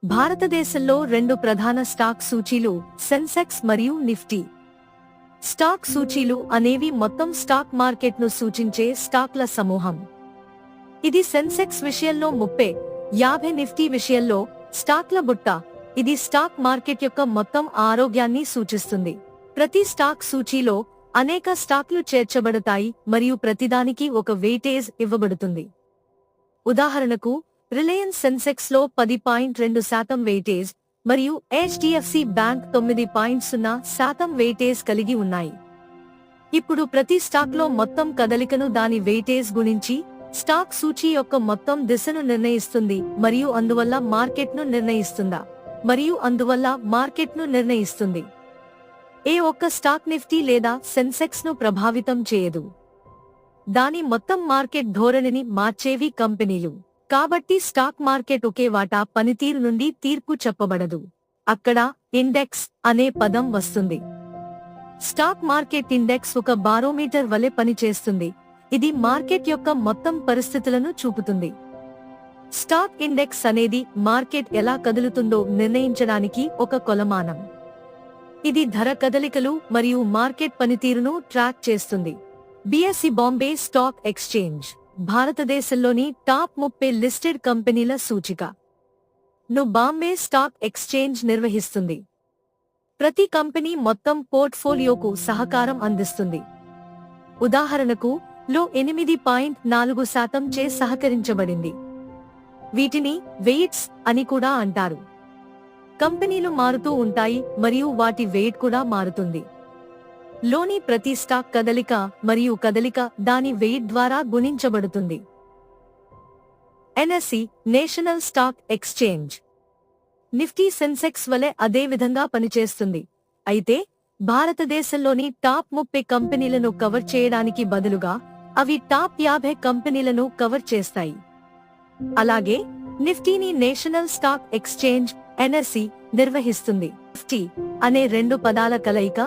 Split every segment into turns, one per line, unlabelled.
భారతదేశంలో రెండు ప్రధాన స్టాక్ సూచీలు సెన్సెక్స్ మరియు నిఫ్టీ. స్టాక్ సూచీలు అనేవి మొత్తం స్టాక్ మార్కెట్ను సూచించే స్టాక్ల సమూహం. ఇది సెన్సెక్స్ విషయంలో 30-50, నిఫ్టీ విషయంలో స్టాక్ల బుట్ట. ఇది స్టాక్ మార్కెట్ యొక్క మొత్తం ఆరోగ్యాన్ని సూచిస్తుంది. ప్రతి స్టాక్ సూచీలో అనేక స్టాక్లు చేర్చబడతాయి మరియు ప్రతిదానికి ఒక వెయిటేజ్ ఇవ్వబడుతుంది. ఉదాహరణకు, రిలయన్స్ సెన్సెక్స్ లో 10.2% వెయిటేజ్ మరియు HDFC బ్యాంక్ 9.0% వెయిటేజ్ కలిగి ఉన్నాయి. ఇప్పుడు ప్రతి స్టాక్లో మొత్తం కదలికను దాని వెయిటేజ్ గుణించి స్టాక్ సూచీ యొక్క మొత్తం దిశను నిర్ణయిస్తుంది మరియు అందువల్ల మార్కెట్ను నిర్ణయిస్తుంది. ఏ ఒక్క స్టాక్ నిఫ్టీ లేదా సెన్సెక్స్ ను ప్రభావితం చేయదు. దాని మొత్తం మార్కెట్ ధోరణిని మార్చేవి కంపెనీలు. కాబట్టి స్టాక్ మార్కెట్ ఒకే వాటా పనితీరు నుండి తీర్పు చెప్పబడదు. అక్కడ ఇండెక్స్ అనే పదం వస్తుంది. స్టాక్ మార్కెట్ ఇండెక్స్ ఒక బారోమీటర్ వలె పనిచేస్తుంది. ఇది మార్కెట్ యొక్క మొత్తం పరిస్థితులను చూపుతుంది. స్టాక్ ఇండెక్స్ అనేది మార్కెట్ ఎలా కదులుతుందో నిర్ణయించడానికి ఒక కొలమానం. ఇది ధర కదలికలు మరియు మార్కెట్ పనితీరును ట్రాక్ చేస్తుంది. BSE బాంబే స్టాక్ ఎక్స్చేంజ్ భారతదేశంలోని టాప్ 30 లిస్టెడ్ కంపెనీల సూచిక ను బాంబే స్టాక్ ఎక్స్చేంజ్ నిర్వహిస్తుంది. ప్రతి కంపెనీ మొత్తం పోర్ట్ఫోలియోకు సహకారం అందిస్తుంది. ఉదాహరణకు, లో 8.4% చే సహకరించబడింది. వీటిని వెయిట్స్ అని కూడా అంటారు. కంపెనీలు మారుతూ ఉంటాయి మరియు వాటి వెయిట్ కూడా మారుతుంది. లోని ప్రతి స్టాక్ కదలిక మరియు కదలిక దాని వెయిట్ ద్వారా గుణించబడుతుంది. NSE national stock exchange Nifty Sensex వలె అదే విధంగా పనిచేస్తుంది. అయితే భారతదేశంలోని టాప్ 30 కంపెనీలను కవర్ చేయడానికి బదులుగా అవి టాప్ 50 కంపెనీలను కవర్ చేస్తాయి. అలాగే నిఫ్టీని నేషనల్ స్టాక్ ఎక్స్చేంజ్ NSE నిర్వహిస్తుంది. నిఫ్టీ అనే రెండు పదాల కలయిక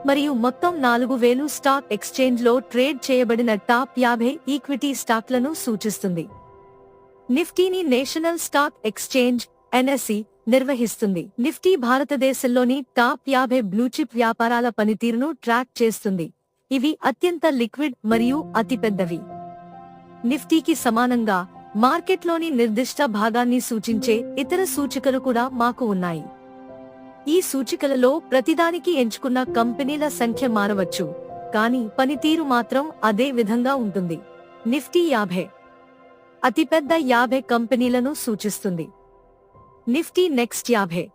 మరియు మొత్తం 4000 స్టాక్ ఎక్స్చేంజ్ లో ట్రేడ్ చేయబడిన టాప్ 50 ఈక్విటీ స్టాక్లను సూచిస్తుంది. నిఫ్టీని నేషనల్ స్టాక్ ఎక్స్చేంజ్ NSE నిర్వహిస్తుంది. నిఫ్టీ భారతదేశంలోని టాప్ 50 బ్లూచిప్ వ్యాపారాల పనితీరును ట్రాక్ చేస్తుంది. ఇవి అత్యంత లిక్విడ్ మరియు అతిపెద్దవి. నిఫ్టీకి సమానంగా మార్కెట్లోని నిర్దిష్ట భాగాన్ని సూచించే ఇతర సూచికలు కూడా మాకు ఉన్నాయి. ఈ సూచికలలో ప్రతిదానికి ఎంచుకున్న కంపెనీల సంఖ్య మారవచ్చు, కానీ పనితీరు మాత్రం అదే విధంగా ఉంటుంది. నిఫ్టీ 50 అతిపెద్ద 50 కంపెనీలను సూచిస్తుంది. నిఫ్టీ నెక్స్ట్ 50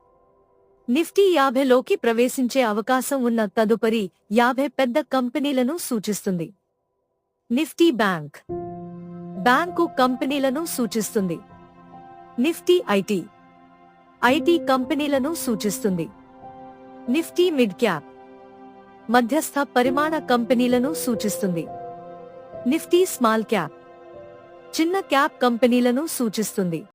నిఫ్టీ 50లోకి ప్రవేశించే అవకాశం ఉన్న తదుపరి 50 పెద్ద కంపెనీలను సూచిస్తుంది. నిఫ్టీ బ్యాంకు కంపెనీలను సూచిస్తుంది. నిఫ్టీ ఐటీ కంపెనీలను సూచిస్తుంది. నిఫ్టీ మిడ్ క్యాప్ మధ్యస్థ పరిమాణ కంపెనీలను సూచిస్తుంది. నిఫ్టీ స్మాల్ క్యాప్ చిన్న క్యాప్ కంపెనీలను సూచిస్తుంది.